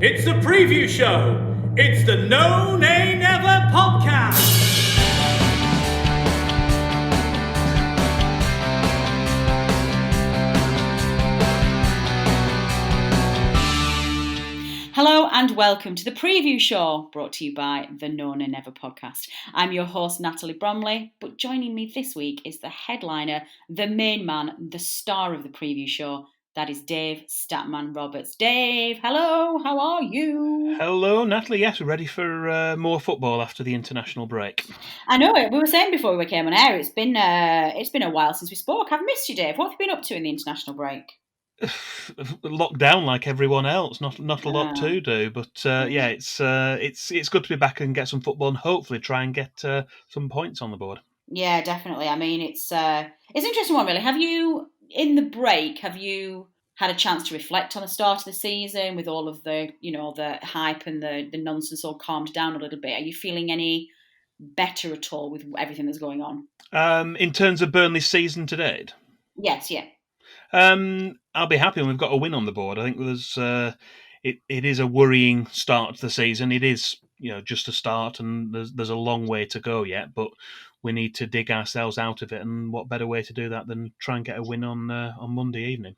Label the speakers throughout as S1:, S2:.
S1: It's the preview show. It's the No Nay Never podcast.
S2: Hello and welcome to the preview show brought to you by the No Nay Never podcast. I'm your host Natalie Bromley, but joining me this week is the headliner, the main man, the star of the preview show. That is Dave Statman Roberts. Dave, hello, how are you?
S3: Hello, Natalie. Yes, we're ready for more football after the international break.
S2: I know it. We were saying before we came on air, it's been a while since we spoke. I've missed you, Dave. What have you been up to in the international break?
S3: Locked down like everyone else. Not a lot to do, but it's good to be back and get some football and hopefully try and get some points on the board.
S2: Yeah, definitely. I mean, it's an interesting one, really. Have you, in the break, had a chance to reflect on the start of the season with all of the, the hype and the nonsense all calmed down a little bit? Are you feeling any better at all with everything that's going on?
S3: In terms of Burnley's season to date?
S2: Yes, yeah.
S3: I'll be happy when we've got a win on the board. I think there's it is a worrying start to the season. It is, just a start, and there's a long way to go yet, but we need to dig ourselves out of it, and what better way to do that than try and get a win on Monday evening?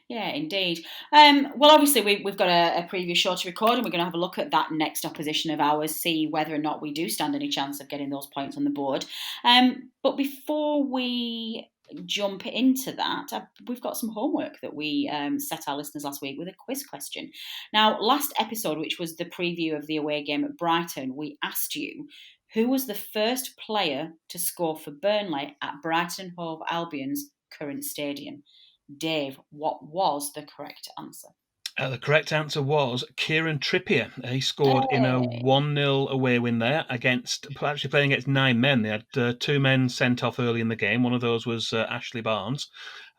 S2: Yeah, indeed. Well, obviously, we've got a preview show to record, and we're going to have a look at that next opposition of ours, see whether or not we do stand any chance of getting those points on the board. But before we jump into that, we've got some homework that we set our listeners last week with a quiz question. Now, last episode, which was the preview of the away game at Brighton, we asked you who was the first player to score for Burnley at Brighton & Hove Albion's current stadium. Dave, what was the correct answer?
S3: The correct answer was Kieran Trippier. He scored in a 1-0 away win there actually playing against 9 men. They had 2 men sent off early in the game. One of those was Ashley Barnes.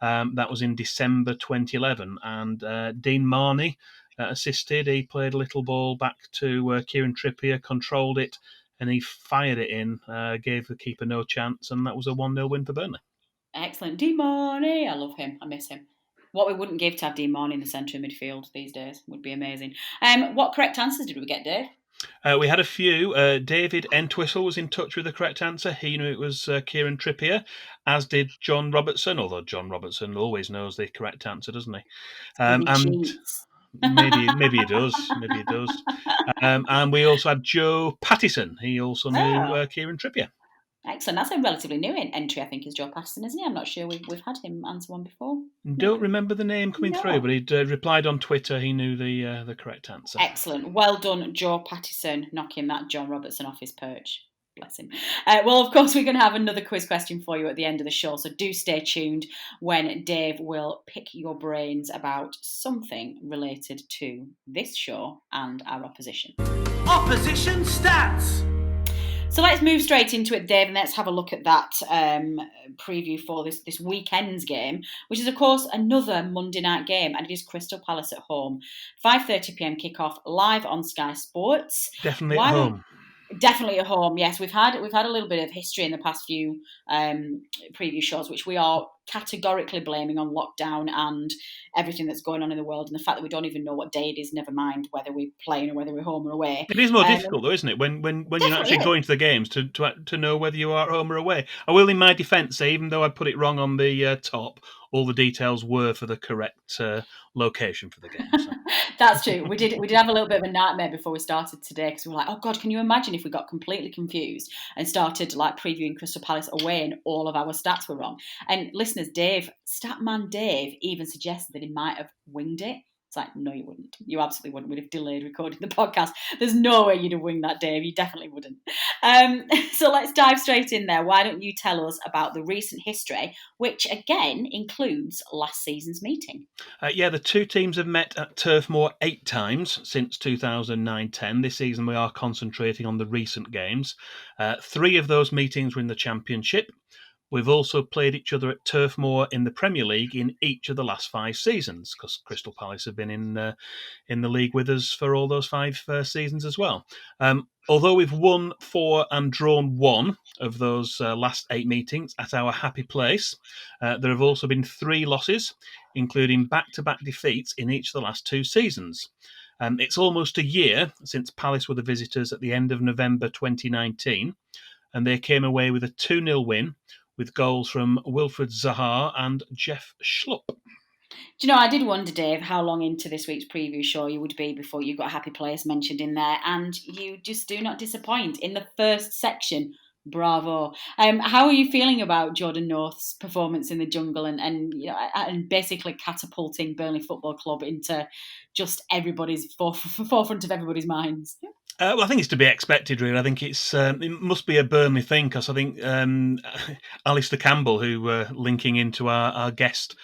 S3: That was in December 2011. And Dean Marney assisted. He played a little ball back to Kieran Trippier, controlled it, and he fired it in, gave the keeper no chance, and that was a 1-0 win for Burnley.
S2: Excellent. Dean Marney. I love him. I miss him. What we wouldn't give to have Dean Marney in the centre of midfield these days would be amazing. What correct answers did we get, Dave?
S3: We had a few. David Entwistle was in touch with the correct answer. He knew it was Kieran Trippier, as did John Robertson, although John Robertson always knows the correct answer, doesn't he? And maybe he does. Maybe he does. And we also had Joe Pattison. He also knew Kieran Trippier.
S2: Excellent. That's a relatively new entry, I think, is Joe Pattison, isn't he? I'm not sure we've had him answer one before.
S3: Don't remember the name coming through, but he'd replied on Twitter. He knew the correct answer.
S2: Excellent. Well done, Joe Pattison, knocking that John Robertson off his perch. Bless him. Well, of course, we're going to have another quiz question for you at the end of the show, so do stay tuned when Dave will pick your brains about something related to this show and our opposition.
S1: Opposition stats!
S2: So let's move straight into it, Dave, and let's have a look at that preview for this weekend's game, which is, of course, another Monday night game, and it is Crystal Palace at home. 5:30pm kickoff, live on Sky Sports.
S3: Definitely at home.
S2: Definitely at home, yes. We've had a little bit of history in the past few preview shows, which we are categorically blaming on lockdown and everything that's going on in the world, and the fact that we don't even know what day it is, never mind whether we're playing or whether we're home or away.
S3: It is more difficult, though, isn't it, when you're actually going to the games to know whether you are home or away. I will, in my defence, say, even though I put it wrong on the top, all the details were for the correct location for the game. So.
S2: That's true. We did have a little bit of a nightmare before we started today, because we were like, oh God, can you imagine if we got completely confused and started previewing Crystal Palace away and all of our stats were wrong? And listeners, Statman Dave even suggested that he might have winged it. It's like, no, you wouldn't. You absolutely wouldn't. We'd have delayed recording the podcast. There's no way you'd have winged that, Dave. You definitely wouldn't. So let's dive straight in there. Why don't you tell us about the recent history, which again includes last season's meeting?
S3: The two teams have met at Turf Moor 8 times since 2009-10. This season we are concentrating on the recent games. 3 of those meetings were in the Championship. We've also played each other at Turf Moor in the Premier League in each of the last 5 seasons, because Crystal Palace have been in the league with us for all those 5 seasons as well. Although we've won 4 and drawn 1 of those last 8 meetings at our happy place, there have also been 3 losses, including back-to-back defeats in each of the last 2 seasons. It's almost a year since Palace were the visitors at the end of November 2019, and they came away with a 2-0 win with goals from Wilfred Zaha and Jeff Schlupp.
S2: Do you know, I did wonder, Dave, how long into this week's preview show you would be before you got Happy Place mentioned in there, and you just do not disappoint in the first section. Bravo. How are you feeling about Jordan North's performance in the jungle and basically catapulting Burnley Football Club into just everybody's forefront of everybody's minds?
S3: Well, I think it's to be expected, really. I think it must be a Burnley thing, because I think Alistair Campbell, who linking into our guest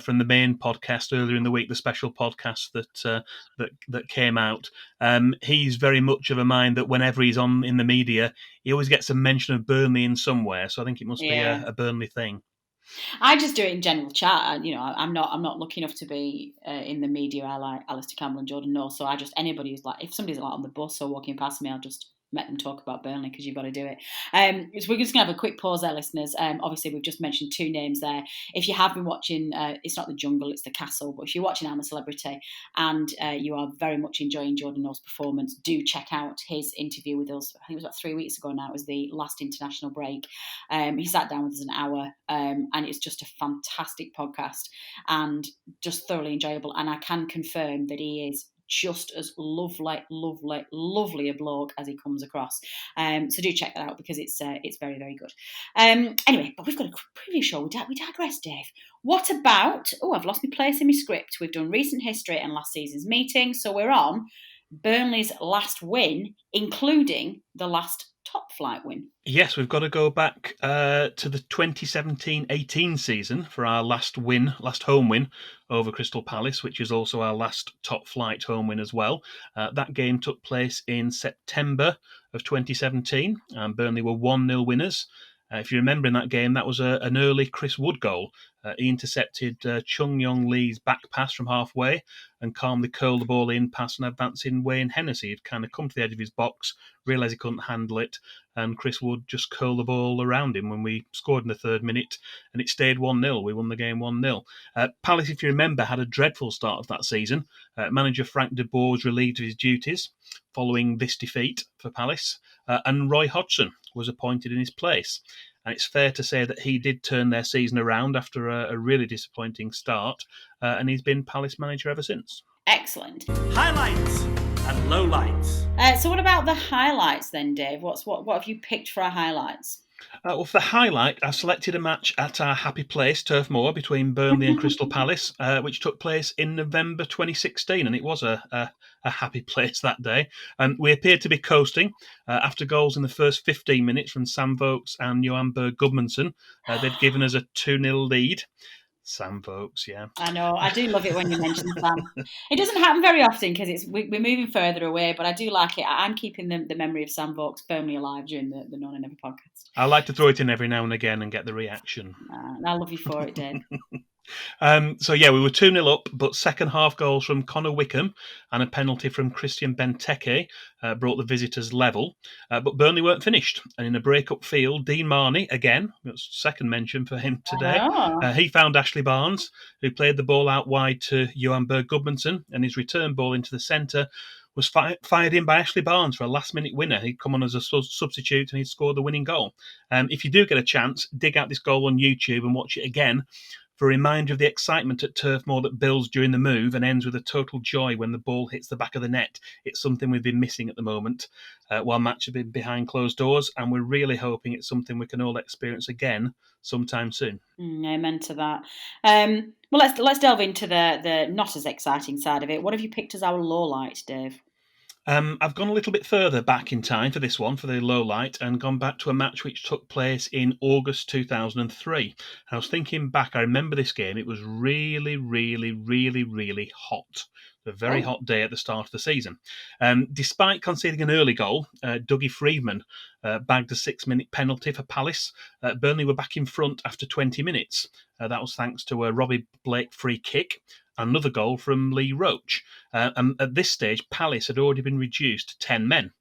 S3: from the main podcast earlier in the week, the special podcast that came out, he's very much of a mind that whenever he's on in the media, he always gets a mention of Burnley in somewhere. So I think it must be a Burnley thing.
S2: I just do it in general chat. You know, I'm not lucky enough to be in the media. I like Alistair Campbell and Jordan North, so I just anybody who's like, if somebody's like on the bus or walking past me, I'll just let them talk about Burnley, because you've got to do it. So we're just going to have a quick pause there, listeners. Obviously, we've just mentioned two names there. If you have been watching, it's not the jungle, it's the castle, but if you're watching I'm a Celebrity and you are very much enjoying Jordan North's performance, do check out his interview with us. I think it was about 3 weeks ago now. It was the last international break. He sat down with us an hour, and it's just a fantastic podcast and just thoroughly enjoyable. And I can confirm that he is just as lovely a bloke as he comes across. So do check that out, because it's very, very good. Anyway, but we've got a preview show. We digress, Dave. What about, I've lost my place in my script. We've done recent history and last season's meeting. So we're on Burnley's last win, including the last top flight win.
S3: Yes, we've got to go back to the 2017-18 season for our last home win over Crystal Palace, which is also our last top flight home win as well. That game took place in September of 2017, and Burnley were 1-0 winners. If you remember in that game, that was an early Chris Wood goal. He intercepted Chung Yong Lee's back pass from halfway and calmly curled the ball in past an advancing Wayne Hennessy. He'd kind of come to the edge of his box, realised he couldn't handle it, and Chris Wood just curled the ball around him when we scored in the 3rd minute, and it stayed 1-0. We won the game 1-0. Palace, if you remember, had a dreadful start of that season. Manager Frank de Boer was relieved of his duties following this defeat for Palace, and Roy Hodgson was appointed in his place. And it's fair to say that he did turn their season around after a really disappointing start, and he's been Palace manager ever since.
S2: Excellent.
S1: Highlights and lowlights.
S2: So what about the highlights then, Dave? What have you picked for our highlights?
S3: Well, for the highlight, I've selected a match at our happy place, Turf Moor, between Burnley and Crystal Palace, which took place in November 2016, and it was a happy place that day. We appeared to be coasting after goals in the first 15 minutes from Sam Vokes and Johan Berg Gudmundsson. They'd given us a 2-0 lead. Sam Vokes, yeah.
S2: I know. I do love it when you mention Sam. It doesn't happen very often because we're moving further away, but I do like it. I'm keeping the memory of Sam Vokes firmly alive during the None and Never podcast.
S3: I like to throw it in every now and again and get the reaction.
S2: I love you for it, Dave.
S3: So yeah, we were 2-0 up, but second half goals from Connor Wickham and a penalty from Christian Benteke brought the visitors level. But Burnley weren't finished, and in a break-up field, Dean Marney, again, that's second mention for him today, he found Ashley Barnes, who played the ball out wide to Johan Berg Gudmundsson, and his return ball into the centre was fired in by Ashley Barnes for a last-minute winner. He'd come on as a substitute and he'd scored the winning goal. If you do get a chance, dig out this goal on YouTube and watch it again, for a reminder of the excitement at Turf Moor that builds during the move and ends with a total joy when the ball hits the back of the net. It's something we've been missing at the moment while matches have been behind closed doors, and we're really hoping it's something we can all experience again sometime soon.
S2: Amen to that. Well, let's delve into the not as exciting side of it. What have you picked as our low light, Dave?
S3: I've gone a little bit further back in time for this one, for the low light, and gone back to a match which took place in August 2003. I was thinking back, I remember this game. It was really, really, really, really hot. A very hot day at the start of the season. Despite conceding an early goal, Dougie Freedman bagged a 6-minute penalty for Palace. Burnley were back in front after 20 minutes. That was thanks to a Robbie Blake free kick. Another goal from Lee Roach. And at this stage, Palace had already been reduced to 10 men.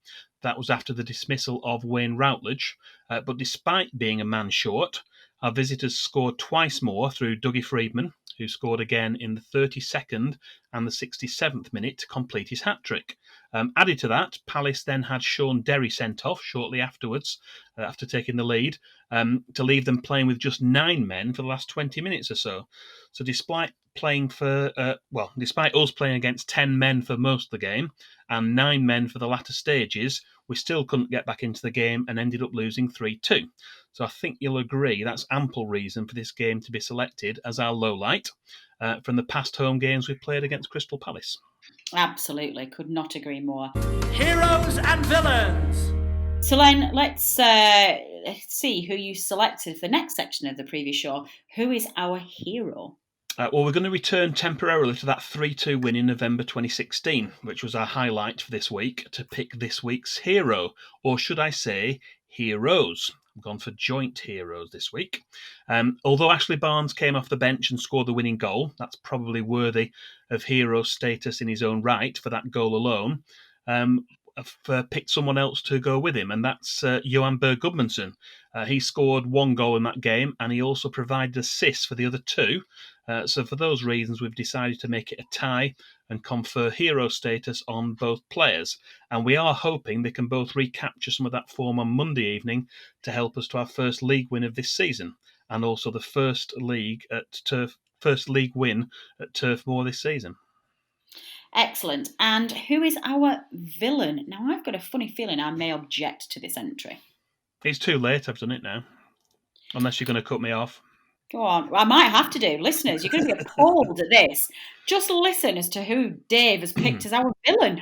S3: That was after the dismissal of Wayne Routledge. But despite being a man short, our visitors scored twice more through Dougie Freedman, who scored again in the 32nd and the 67th minute to complete his hat-trick. Added to that, Palace then had Sean Derry sent off shortly afterwards, after taking the lead, to leave them playing with just 9 men for the last 20 minutes or so. So despite us playing against 10 men for most of the game and 9 men for the latter stages, we still couldn't get back into the game and ended up losing 3-2. So I think you'll agree that's ample reason for this game to be selected as our low light from the past home games we've played against Crystal Palace.
S2: Absolutely, could not agree more.
S1: Heroes and villains.
S2: So Len, let's see who you selected for the next section of the preview show. Who is our hero?
S3: Well, we're going to return temporarily to that 3-2 win in November 2016, which was our highlight for this week, to pick this week's hero, or should I say heroes. I've gone for joint heroes this week. Although Ashley Barnes came off the bench and scored the winning goal, that's probably worthy of hero status in his own right for that goal alone. I've picked someone else to go with him, and that's Johan Berg Gudmundsson. He scored 1 goal in that game, and he also provided assists for the other 2. So for those reasons, we've decided to make it a tie and confer hero status on both players. And we are hoping they can both recapture some of that form on Monday evening to help us to our first league win of this season, and also the first league win at Turf Moor this season.
S2: Excellent. And who is our villain? Now, I've got a funny feeling I may object to this entry.
S3: It's too late, I've done it now. Unless you're going to cut me off.
S2: Go on. I might have to do. Listeners, you're going to be appalled at this. Just listen as to who Dave has picked as our villain.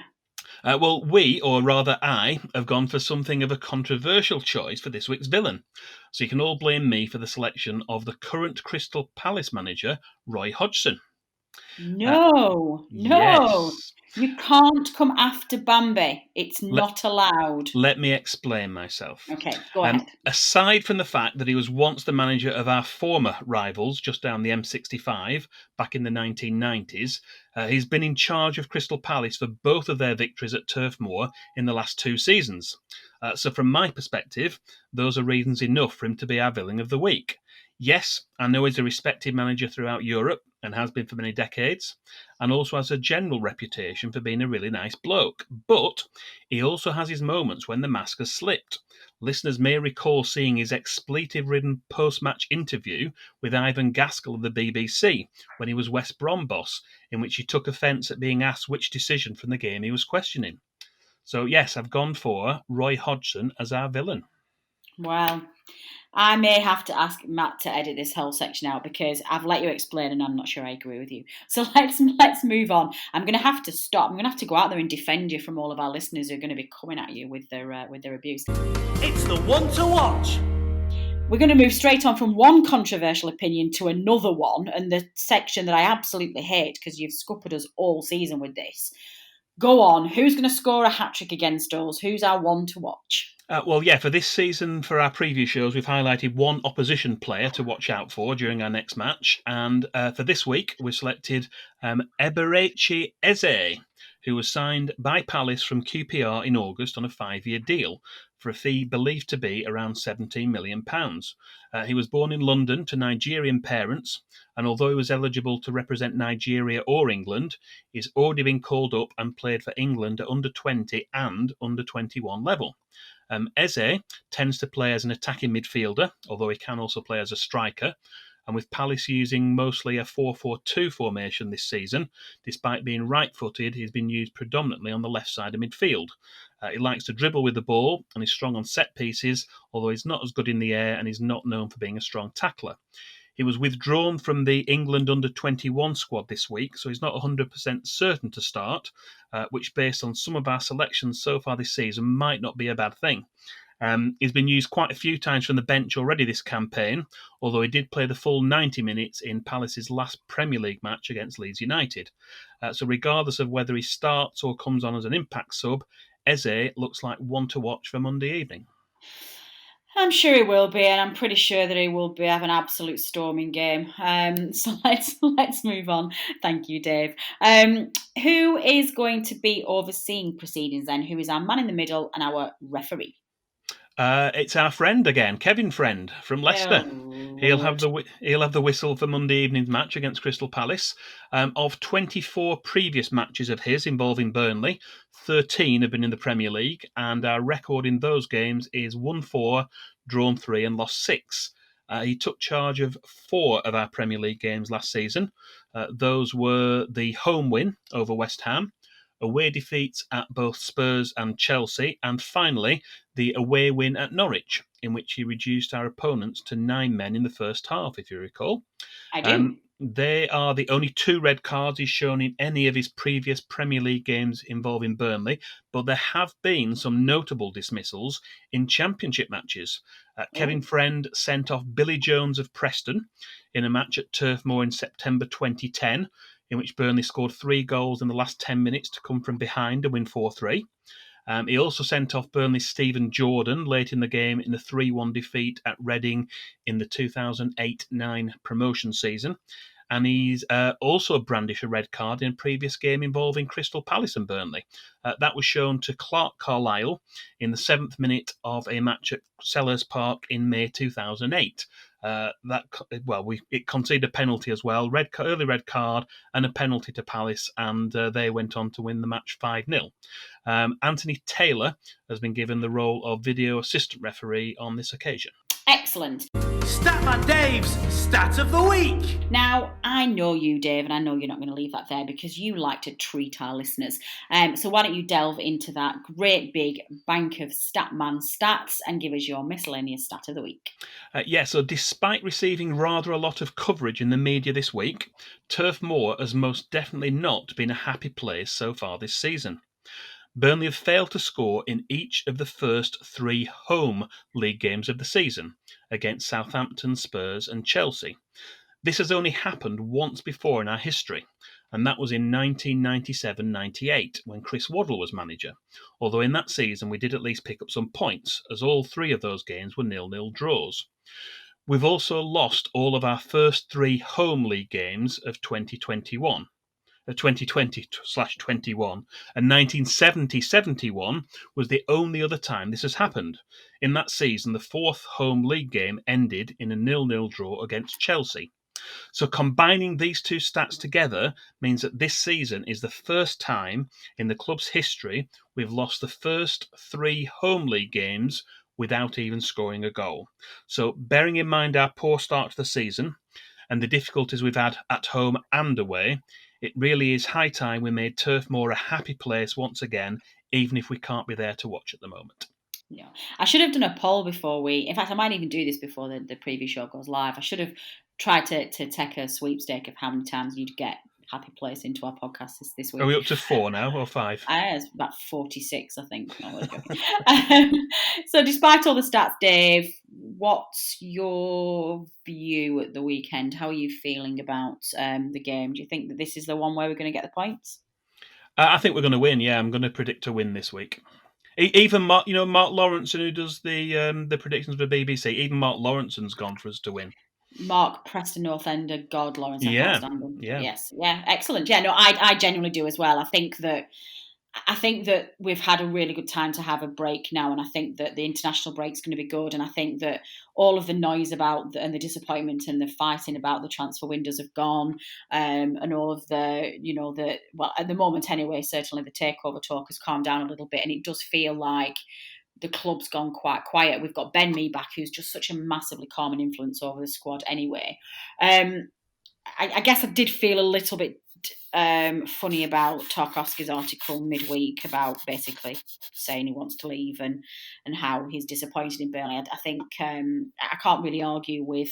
S3: Well, we, or rather I, have gone for something of a controversial choice for this week's villain. So you can all blame me for the selection of the current Crystal Palace manager, Roy Hodgson.
S2: No.
S3: Yes.
S2: You can't come after Bambi. It's not allowed.
S3: Let me explain myself.
S2: Okay, go ahead.
S3: Aside from the fact that he was once the manager of our former rivals just down the M65 back in the 1990s, he's been in charge of Crystal Palace for both of their victories at Turf Moor in the last 2 seasons. So from my perspective, those are reasons enough for him to be our villain of the week. Yes, I know he's a respected manager throughout Europe and has been for many decades, and also has a general reputation for being a really nice bloke. But he also has his moments when the mask has slipped. Listeners may recall seeing his expletive-ridden post-match interview with Ivan Gaskell of the BBC when he was West Brom boss, in which he took offence at being asked which decision from the game he was questioning. So yes, I've gone for Roy Hodgson as our villain.
S2: Well, I may have to ask Matt to edit this whole section out because I've let you explain and I'm not sure I agree with you. So let's move on. I'm going to have to stop. I'm going to have to go out there and defend you from all of our listeners who are going to be coming at you with their abuse.
S1: It's the one to watch.
S2: We're going to move straight on from one controversial opinion to another one, and the section that I absolutely hate because you've scuppered us all season with this. Go on. Who's going to score a hat-trick against us? Who's our one to watch?
S3: For this season, for our preview shows, we've highlighted one opposition player to watch out for during our next match. And for this week, we selected Eberechi Eze, who was signed by Palace from QPR in August on a 5-year deal for a fee believed to be around £17 million. He was born in London to Nigerian parents, and although he was eligible to represent Nigeria or England, he's already been called up and played for England at under-20 and under-21 level. Eze tends to play as an attacking midfielder, although he can also play as a striker. And with Palace using mostly a 4-4-2 formation this season, despite being right-footed, he's been used predominantly on the left side of midfield. He likes to dribble with the ball and is strong on set pieces, although he's not as good in the air and is not known for being a strong tackler. He was withdrawn from the England under-21 squad this week, so he's not 100% certain to start, which based on some of our selections so far this season might not be a bad thing. He's been used quite a few times from the bench already this campaign, although he did play the full 90 minutes in Palace's last Premier League match against Leeds United. So regardless of whether he starts or comes on as an impact sub, Eze looks like one to watch for Monday evening.
S2: I'm sure he will be, and I'm pretty sure that he will have an absolute storming game. So let's move on. Thank you, Dave. Who is going to be overseeing proceedings then? Who is our man in the middle and our referee?
S3: It's our friend again, Kevin Friend from Leicester.
S2: Oh,
S3: He'll have
S2: Lord.
S3: the whistle for Monday evening's match against Crystal Palace. Of 24 previous matches of his involving Burnley, 13 have been in the Premier League, and our record in those games is 1-4, drawn 3, and lost 6. He took charge of 4 of our Premier League games last season. Those were the home win over West Ham, away defeats at both Spurs and Chelsea, and finally the away win at Norwich, in which he reduced our opponents to 9 men in the first half, if you recall.
S2: I do.
S3: They are the only 2 red cards he's shown in any of his previous Premier League games involving Burnley, but there have been some notable dismissals in Championship matches. Kevin Friend sent off Billy Jones of Preston in a match at Turf Moor in September 2010, in which Burnley scored 3 goals in the last 10 minutes to come from behind and win 4-3. He also sent off Burnley's Stephen Jordan late in the game in the 3-1 defeat at Reading in the 2008-9 promotion season. And he's also brandished a red card in a previous game involving Crystal Palace and Burnley. That was shown to Clark Carlisle in the 7th minute of a match at Sellers Park in May 2008. It conceded a penalty as well, early red card and a penalty to Palace, and they went on to win the match 5-0. Anthony Taylor has been given the role of video assistant referee on this occasion.
S2: Excellent.
S1: Statman Dave's Stat of the Week.
S2: Now, I know you, Dave, and I know you're not going to leave that there because you like to treat our listeners. So why don't you delve into that great big bank of Statman stats and give us your miscellaneous stat of the week?
S3: So despite receiving rather a lot of coverage in the media this week, Turf Moor has most definitely not been a happy place so far this season. Burnley have failed to score in each of the first 3 home league games of the season against Southampton, Spurs and Chelsea. This has only happened once before in our history, and that was in 1997-98 when Chris Waddle was manager, although in that season we did at least pick up some points, as all 3 of those games were 0-0 draws. We've also lost all of our first 3 home league games of 2020/21, and 1970-71 was the only other time this has happened. In that season, the 4th home league game ended in a 0-0 draw against Chelsea. So combining these 2 stats together means that this season is the first time in the club's history we've lost the first 3 home league games without even scoring a goal. So bearing in mind our poor start to the season and the difficulties we've had at home and away, it really is high time we made Turf Moor a happy place once again, even if we can't be there to watch at the moment.
S2: Yeah, I should have done a poll before in fact, I might even do this before the preview show goes live. I should have tried to take a sweepstake of how many times you'd get Happy Place into our podcast this week.
S3: Are we up to 4 now or 5?
S2: It's about 46, I think. No, so despite all the stats, Dave, what's your view at the weekend? How are you feeling about the game? Do you think that this is the one where we're going to get the points?
S3: I think we're going to win, yeah. I'm going to predict a win this week. Even Mark Lawrenson, who does the predictions for BBC, even Mark Lawrenson's gone for us to win.
S2: Mark Preston North Ender, God, Lawrence, I can't stand him.
S3: Yeah.
S2: Yes, yeah, excellent. Yeah, no, I genuinely do as well. I think that we've had a really good time to have a break now, and I think that the international break's going to be good. And I think that all of the noise about and the disappointment and the fighting about the transfer windows have gone, and all of the well, at the moment anyway, certainly the takeover talk has calmed down a little bit, and it does feel like the club's gone quite quiet. We've got Ben Mee back, who's just such a massively calming influence over the squad anyway. I guess I did feel a little bit funny about Tarkowski's article midweek about basically saying he wants to leave and how he's disappointed in Burnley. I think I can't really argue with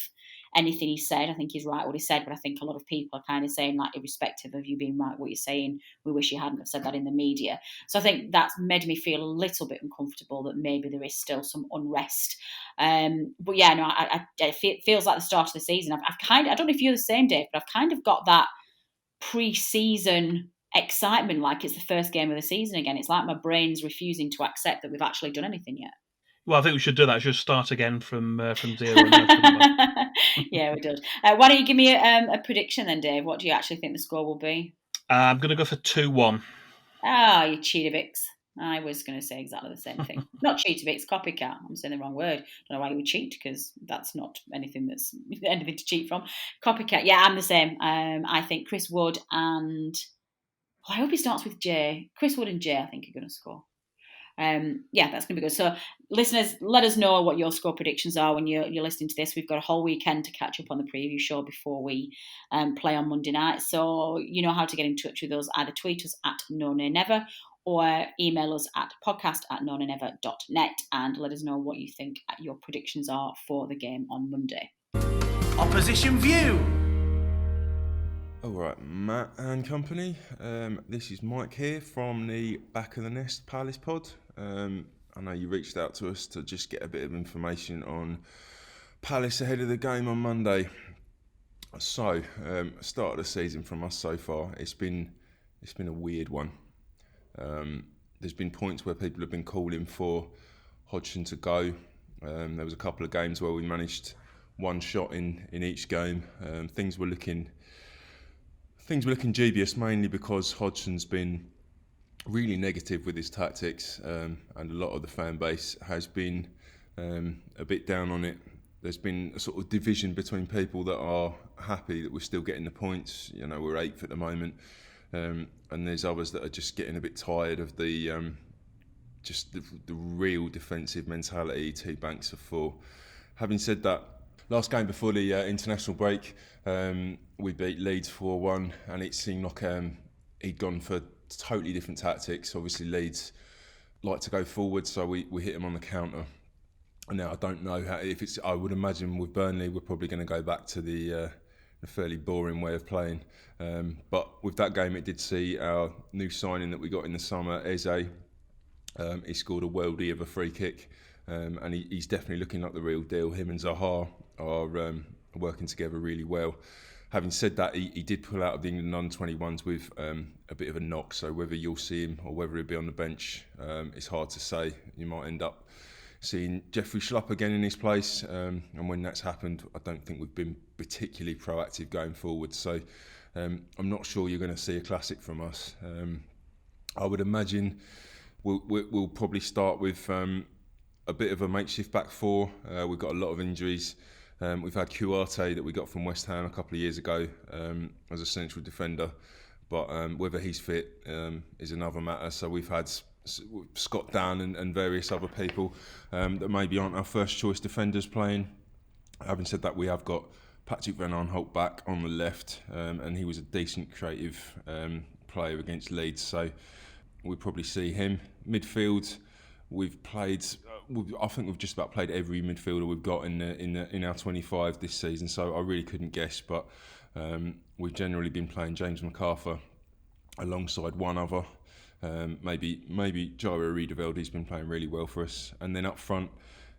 S2: anything he said. I think he's right what he said, but I think a lot of people are kind of saying, like, irrespective of you being right what you're saying, we wish you hadn't have said that in the media. So I think that's made me feel a little bit uncomfortable that maybe there is still some unrest. But yeah, no, it feels like the start of the season. I don't know if you're the same, Dave, but I've kind of got that pre-season excitement, like it's the first game of the season again. It's like my brain's refusing to accept that we've actually done anything yet.
S3: Well, I think we should do that. Just start again from zero.
S2: Yeah, we did. Why don't you give me a prediction then, Dave? What do you actually think the score will be?
S3: I'm going to go for 2-1.
S2: Ah, you cheatabix. I was going to say exactly the same thing. Not cheat a bit, it's copycat. I'm saying the wrong word. Don't know why you would cheat, because that's not anything to cheat from. Copycat. Yeah, I'm the same. I think Chris Wood and I hope he starts with J. Chris Wood and J, I think, are going to score. Yeah, that's going to be good. So, listeners, let us know what your score predictions are when you're listening to this. We've got a whole weekend to catch up on the preview show before we play on Monday night. So, you know how to get in touch with us. Either tweet us at NoNayNever or email us at podcast@nonaynever.net and let us know what you think your predictions are for the game on Monday.
S1: Opposition view.
S4: All right, Matt and company. This is Mike here from the Back of the Nest Palace pod. I know you reached out to us to just get a bit of information on Palace ahead of the game on Monday. So, start of the season from us so far, it's been a weird one. There's been points where people have been calling for Hodgson to go. There was a couple of games where we managed one shot in each game. Things were looking dubious, mainly because Hodgson's been really negative with his tactics, and a lot of the fan base has been a bit down on it. There's been a sort of division between people that are happy that we're still getting the points. You know, we're 8th at the moment, and there's others that are just getting a bit tired of the real defensive mentality. 2 banks of 4. Having said that, last game before the international break, we beat Leeds 4-1, and it seemed like he'd gone for totally different tactics. Obviously, Leeds like to go forward, so we hit him on the counter. And now I don't know if it's. I would imagine with Burnley, we're probably going to go back to the fairly boring way of playing. But with that game, it did see our new signing that we got in the summer, Eze. He scored a worldie of a free kick, and he's definitely looking like the real deal. Him and Zaha are working together really well. Having said that, he did pull out of the England under-21s with a bit of a knock, so whether you'll see him or whether he'll be on the bench, it's hard to say. You might end up seeing Jeffrey Schlupp again in his place, and when that's happened, I don't think we've been particularly proactive going forward, so I'm not sure you're going to see a classic from us. I would imagine we'll probably start with a bit of a makeshift back 4. We've got a lot of injuries. We've had Kuarte that we got from West Ham a couple of years ago as a central defender, but whether he's fit is another matter. So we've had Scott Down and various other people that maybe aren't our first choice defenders playing. Having said that, we have got Patrick Van Aanholt back on the left, and he was a decent creative player against Leeds, so we'll probably see him. Midfield, we've played. I think we've just about played every midfielder we've got in our 25 this season, so I really couldn't guess. But we've generally been playing James MacArthur alongside one other. Maybe Jairo Riedewaldi's been playing really well for us, and then up front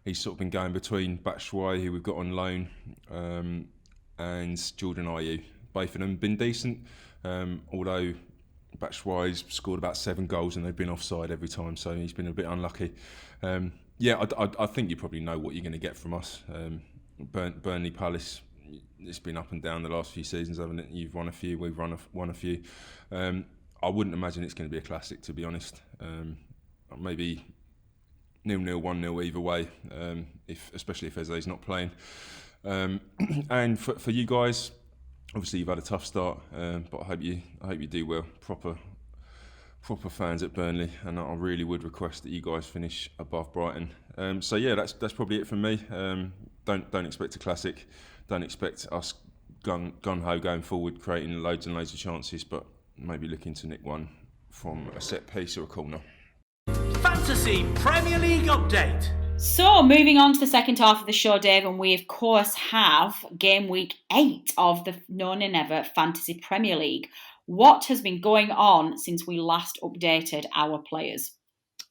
S4: he's sort of been going between Batshuayi, who we've got on loan, and Jordan Ayew. Both of them have been decent, although Batshuayi's scored about 7 goals and they've been offside every time, so he's been a bit unlucky. I think you probably know what you're going to get from us. Burnley Palace, it's been up and down the last few seasons, haven't it? You've won a few, we've won a few. I wouldn't imagine it's going to be a classic, to be honest. Maybe 0-0, 1-0 either way, especially if Eze's not playing. And for you guys, obviously you've had a tough start, but I hope you do well. Proper fans at Burnley, and I really would request that you guys finish above Brighton. So yeah, that's probably it from me. Don't expect a classic. Don't expect us gun-ho going forward, creating loads and loads of chances, but maybe looking to nick one from a set piece or a corner.
S1: Fantasy Premier League update.
S2: So, moving on to the second half of the show, Dave, and we of course have game week 8 of the No Nay Never Fantasy Premier League. What has been going on since we last updated our players?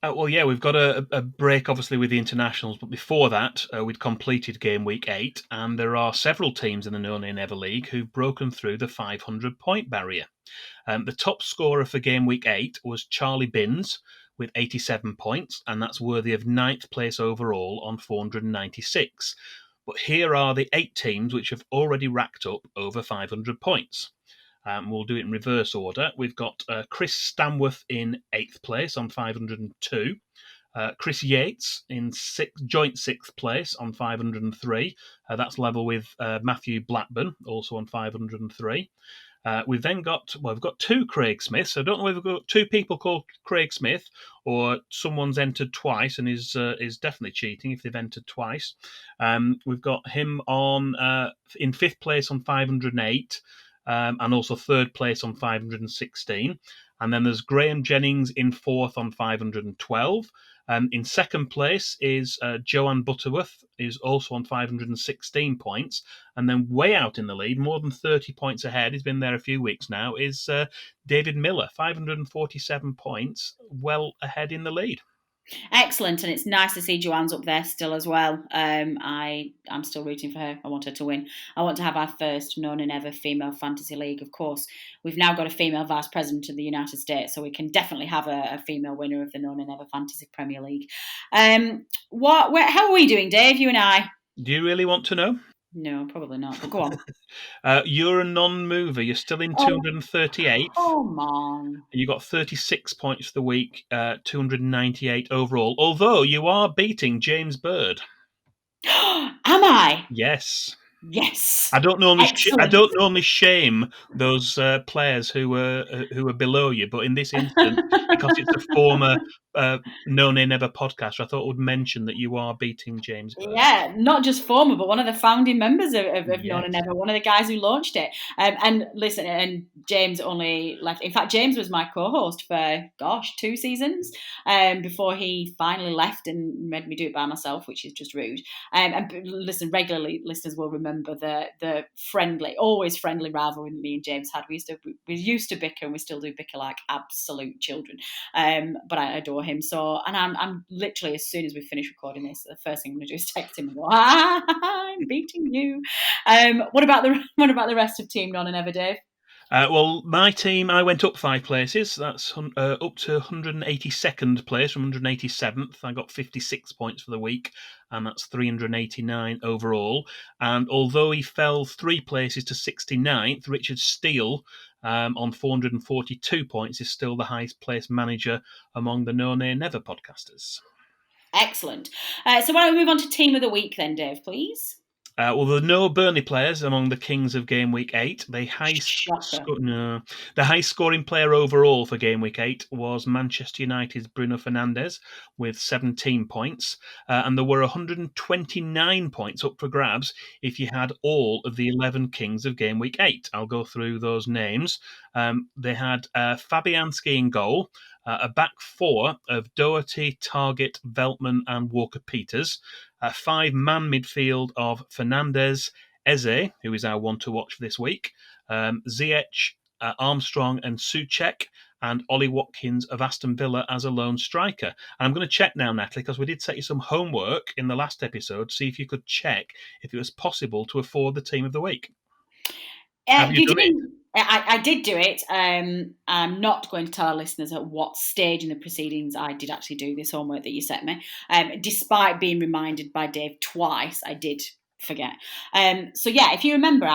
S3: We've got a break, obviously, with the internationals, but before that, we'd completed game week 8, and there are several teams in the No Nay Never League who've broken through the 500-point barrier. The top scorer for game week 8 was Charlie Binns with 87 points, and that's worthy of 9th place overall on 496. But here are the 8 teams which have already racked up over 500 points. We'll do it in reverse order. We've got Chris Stanworth in 8th place on 502. Chris Yates in joint 6th place on 503. That's level with Matthew Blackburn, also on 503. We've then got, we've got 2 Craig Smiths. I don't know whether we've got 2 people called Craig Smith or someone's entered twice and is definitely cheating if they've entered twice. We've got him on in 5th place on 508 and also 3rd place on 516. And then there's Graham Jennings in 4th on 512. In 2nd place is Joanne Butterworth, is also on 516 points. And then way out in the lead, more than 30 points ahead, he's been there a few weeks now, is David Miller, 547 points, well ahead in the lead.
S2: Excellent, and it's nice to see Joanne's up there still as well. I'm still rooting for her. I want her to win. I want to have our first known and ever female fantasy league. Of course, we've now got a female vice president of the United States, so we can definitely have a female winner of the known and ever fantasy Premier League. How are we doing, Dave? You and I?
S3: Do you really want to know?
S2: No, probably not. But go on.
S3: You're a non-mover. You're still in 238th.
S2: Come on.
S3: You got 36 points for the week, 298 overall. Although you are beating James Bird.
S2: Am I?
S3: Yes.
S2: Yes.
S3: I don't normally shame those players who are below you, but in this instance, because it's a former No Nay Never podcaster, I thought I would mention that you are beating James Bird.
S2: Yeah, not just former, but one of the founding members of
S3: Yes.
S2: No Nay Never, one of the guys who launched it. And listen, and James only left. In fact, James was my co-host for 2 seasons before he finally left and made me do it by myself, which is just rude. And listen, regularly listeners will remember the always friendly rivalry that me and James had. We used to bicker, and we still do bicker like absolute children. But I adore him. So, and I'm literally, as soon as we finish recording this, the first thing I'm going to do is text him and go, I'm beating you. What about the rest of Team Non and Ever, Dave?
S3: Well, my team, I went up 5 places. That's up to 182nd place from 187th. I got 56 points for the week, and that's 389 overall. And although he fell 3 places to 69th, Richard Steele on 442 points is still the highest placed manager among the No Nay Never podcasters.
S2: Excellent. So why don't we move on to Team of the Week then, Dave, please?
S3: Well, there are no Burnley players among the Kings of Game Week 8. The high scoring player overall for Game Week 8 was Manchester United's Bruno Fernandes with 17 points. And there were 129 points up for grabs if you had all of the 11 Kings of Game Week 8. I'll go through those names. They had Fabianski in goal, a back 4 of Doherty, Targett, Veltman and Walker-Peters, a 5-man midfield of Fernandes, Eze, who is our one to watch for this week, Ziyech, Armstrong and Souček, and Ollie Watkins of Aston Villa as a lone striker. And I'm going to check now, Natalie, because we did set you some homework in the last episode, see if you could check if it was possible to afford the Team of the Week. Have you done it?
S2: I did do it. I'm not going to tell our listeners at what stage in the proceedings I did actually do this homework that you set me. Despite being reminded by Dave twice, I did forget. So yeah, if you remember,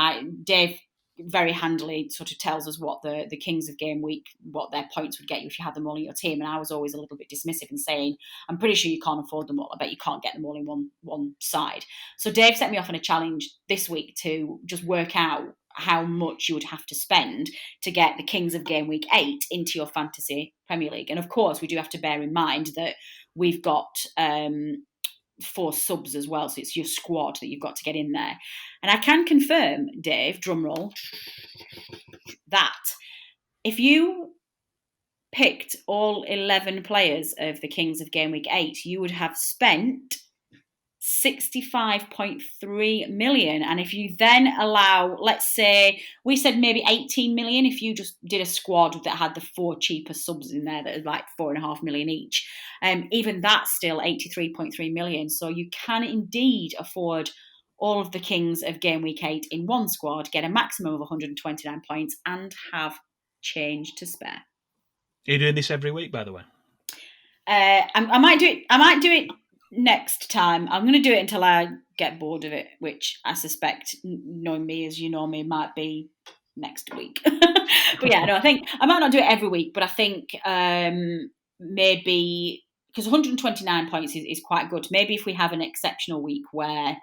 S2: Dave very handily sort of tells us what the Kings of Game Week, what their points would get you if you had them all in your team. And I was always a little bit dismissive and saying, I'm pretty sure you can't afford them all. I bet you can't get them all in one side. So Dave set me off on a challenge this week to just work out how much you would have to spend to get the Kings of Game Week 8 into your fantasy Premier League. And of course, we do have to bear in mind that we've got 4 subs as well. So it's your squad that you've got to get in there. And I can confirm, Dave, drumroll, that if you picked all 11 players of the Kings of Game Week 8, you would have spent 65.3 million. And if you then allow, let's say, we said maybe 18 million, if you just did a squad that had the 4 cheaper subs in there that are like 4.5 million each, even that's still 83.3 million. So you can indeed afford all of the Kings of Game Week 8 in one squad, get a maximum of 129 points, and have change to spare.
S3: Are you doing this every week, by the way?
S2: I might do it next time. I'm going to do it until I get bored of it, which I suspect, knowing me as you know me, might be next week. But yeah, no, I think I might not do it every week, but I think maybe because 129 points is quite good. Maybe if we have an exceptional week where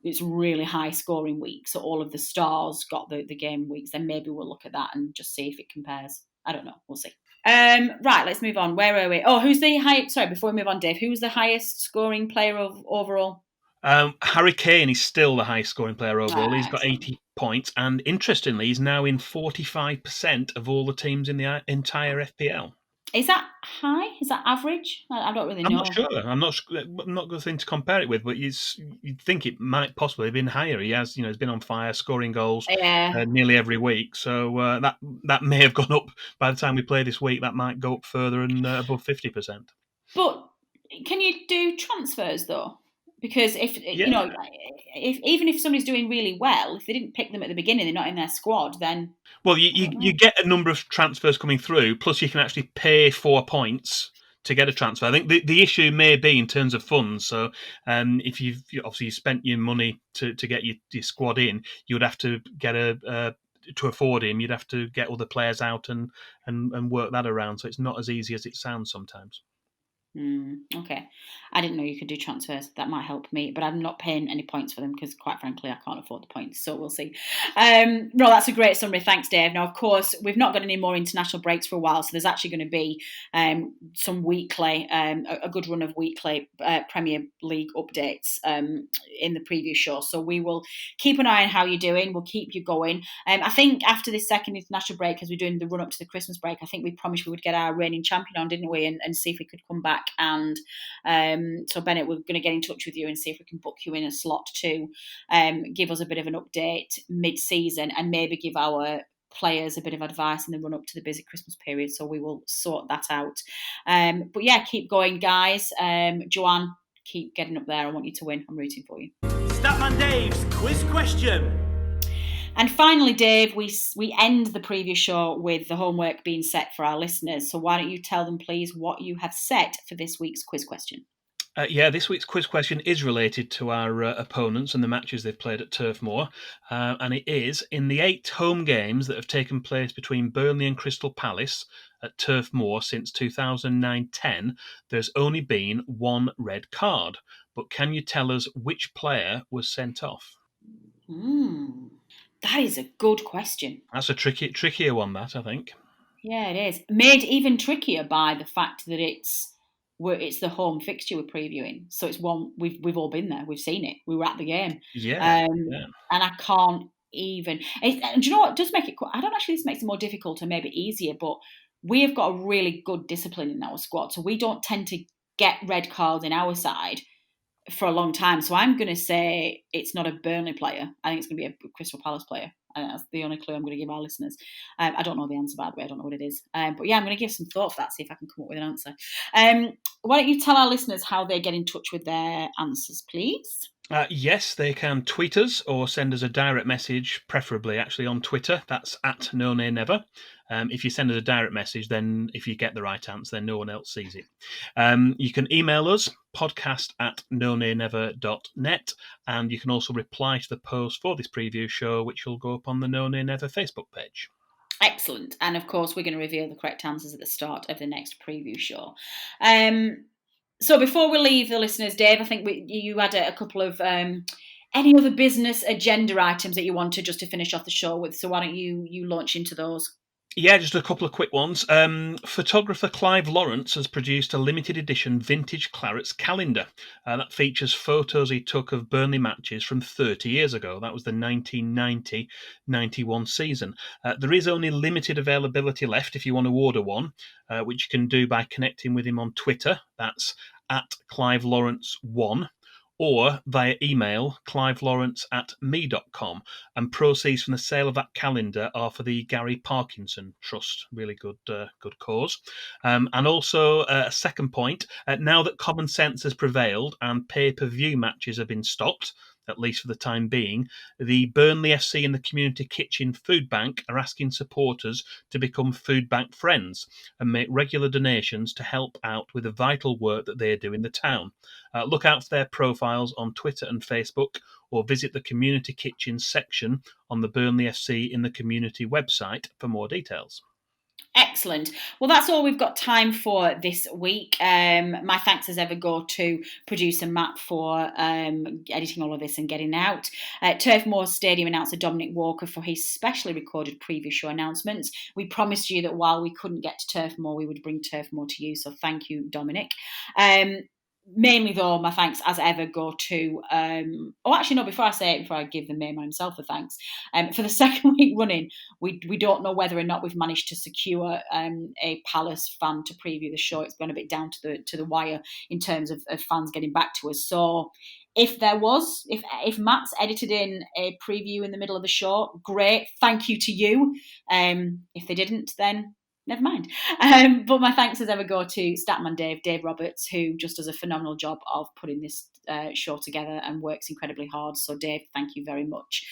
S2: it's really high scoring week, so all of the stars got the game weeks, then maybe we'll look at that and just see if it compares. I don't know. We'll see. Right, let's move on. Where are we? Oh, who's the highest? Sorry, before we move on, Dave, who's the highest scoring player of overall?
S3: Harry Kane is still the highest scoring player overall. He's got
S2: Excellent.
S3: 80 points, and interestingly, he's now in 45% of all the teams in the entire FPL.
S2: Is that high? Is that average? I don't really
S3: I'm
S2: know.
S3: not sure. I'm not good thing to compare it with, but you'd think it might possibly have been higher. He has, he's been on fire, scoring goals
S2: Yeah.
S3: nearly every week. So that may have gone up by the time we play this week. That might go up further and above 50%.
S2: But can you do transfers though? Because if
S3: Yeah.
S2: even if somebody's doing really well, if they didn't pick them at the beginning, they're not in their squad, then
S3: Well,
S2: I don't know.
S3: you get a number of transfers coming through, plus you can actually pay 4 points to get a transfer. I think the issue may be in terms of funds. So if you've obviously spent your money to get your squad in, you would have to get to afford him, you'd have to get other players out and work that around. So it's not as easy as it sounds sometimes.
S2: Okay, I didn't know you could do transfers. That might help me, but I'm not paying any points for them because, quite frankly, I can't afford the points. So we'll see. No, that's a great summary. Thanks, Dave. Now, of course, we've not got any more international breaks for a while, so there's actually going to be some weekly, a good run of weekly Premier League updates in the previous show. So we will keep an eye on how you're doing. We'll keep you going. I think after this second international break, as we're doing the run up to the Christmas break, I think we promised we would get our reigning champion on, didn't we? And see if we could come back. And so Bennett, we're going to get in touch with you and see if we can book you in a slot to give us a bit of an update mid-season and maybe give our players a bit of advice in the run up to the busy Christmas period. So we will sort that out. But yeah, keep going, guys. Joanne, keep getting up there. I want you to win. I'm rooting for you.
S1: Statman Dave's quiz question.
S2: And finally, Dave, we end the previous show with the homework being set for our listeners. So why don't you tell them, please, what you have set for this week's quiz question?
S3: This week's quiz question is related to our opponents and the matches they've played at Turf Moor. And it is, in the 8 home games that have taken place between Burnley and Crystal Palace at Turf Moor since 2009-10, there's only been 1 red card. But can you tell us which player was sent off?
S2: That is a good question.
S3: That's a trickier one, that, I think.
S2: Yeah, it is. Made even trickier by the fact that it's the home fixture we're previewing. So it's one we've all been there. We've seen it. We were at the game.
S3: Yeah.
S2: And I can't even. And do you know what? It does make it. I don't actually. This makes it more difficult or maybe easier. But we have got a really good discipline in our squad, so we don't tend to get red cards in our side for a long time. So I'm going to say it's not a Burnley player. I think it's going to be a Crystal Palace player. And that's the only clue I'm going to give our listeners. I don't know the answer, by the way. I don't know what it is. But yeah, I'm going to give some thought for that, see if I can come up with an answer. Why don't you tell our listeners how they get in touch with their answers, please?
S3: Yes, they can tweet us or send us a direct message, preferably actually on Twitter. That's at No Nay Never. If you send us a direct message, then if you get the right answer, then no one else sees it. You can email us, podcast@nonaynever.net, and you can also reply to the post for this preview show, which will go up on the No Nay Never Facebook page.
S2: Excellent. And of course, we're going to reveal the correct answers at the start of the next preview show. So before we leave the listeners, Dave, I think you had a couple of any other business agenda items that you wanted just to finish off the show with. So why don't you launch into those?
S3: Yeah, just a couple of quick ones. Photographer Clive Lawrence has produced a limited edition vintage Clarets calendar that features photos he took of Burnley matches from 30 years ago. That was the 1990-91 season. There is only limited availability left if you want to order one, which you can do by connecting with him on Twitter. That's at CliveLawrence1. Or via email, clivelawrence@me.com. And proceeds from the sale of that calendar are for the Gary Parkinson Trust. Really good cause. And also a second point, now that common sense has prevailed and pay-per-view matches have been stopped, at least for the time being, the Burnley FC and the Community Kitchen Foodbank are asking supporters to become Foodbank Friends and make regular donations to help out with the vital work that they do in the town. Look out for their profiles on Twitter and Facebook, or visit the Community Kitchen section on the Burnley FC in the community website for more details.
S2: Excellent. Well, that's all we've got time for this week. My thanks as ever go to producer Matt for editing all of this and getting out. Turf Moor Stadium announcer Dominic Walker for his specially recorded previous show announcements. We promised you that while we couldn't get to Turf Moor, we would bring Turf Moor to you. So thank you, Dominic. Mainly, though, my thanks as ever go to... before I give the mayor himself the thanks. For the second week running, we don't know whether or not we've managed to secure a Palace fan to preview the show. It's gone a bit down to the wire in terms of fans getting back to us. So if Matt's edited in a preview in the middle of the show, great. Thank you to you. If they didn't, then... never mind. But my thanks as ever go to Statman Dave Roberts, who just does a phenomenal job of putting this show together and works incredibly hard. So Dave, thank you very much.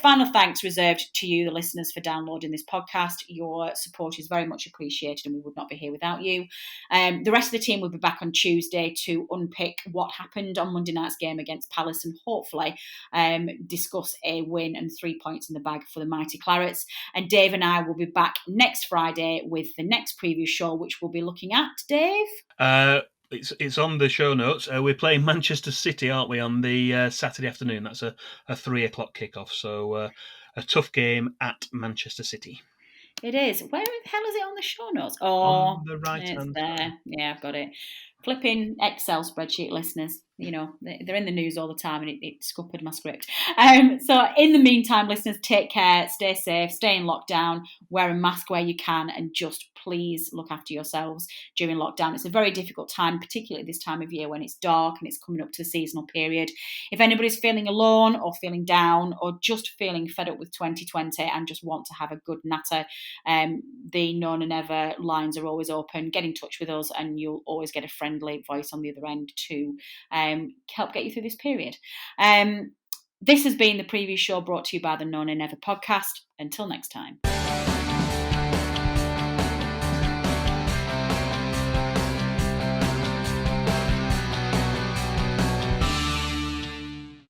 S2: Final thanks reserved to you, the listeners, for downloading this podcast. Your support is very much appreciated and we would not be here without you. The rest of the team will be back on Tuesday to unpick what happened on Monday night's game against Palace and hopefully discuss a win and 3 points in the bag for the mighty Clarets. And Dave and I will be back next Friday with the next preview show, which we'll be looking at, Dave?
S3: It's on the show notes. We're playing Manchester City, aren't we, on the Saturday afternoon? That's a 3 o'clock kickoff. So a tough game at Manchester City.
S2: It is. Where the hell is it on the show notes?
S3: On the right
S2: it's
S3: hand
S2: there.
S3: side.
S2: Yeah, I've got it. Flipping Excel spreadsheet, listeners. You know, they're in the news all the time and it scuppered my script. So in the meantime, listeners, take care, stay safe, stay in lockdown, wear a mask where you can, and just please look after yourselves during lockdown. It's a very difficult time, particularly this time of year when it's dark and it's coming up to the seasonal period. If anybody's feeling alone or feeling down or just feeling fed up with 2020 and just want to have a good natter, the No and Never lines are always open. Get in touch with us and you'll always get a friendly voice on the other end to help get you through this period. This has been the preview show brought to you by the No and Never podcast. Until next time.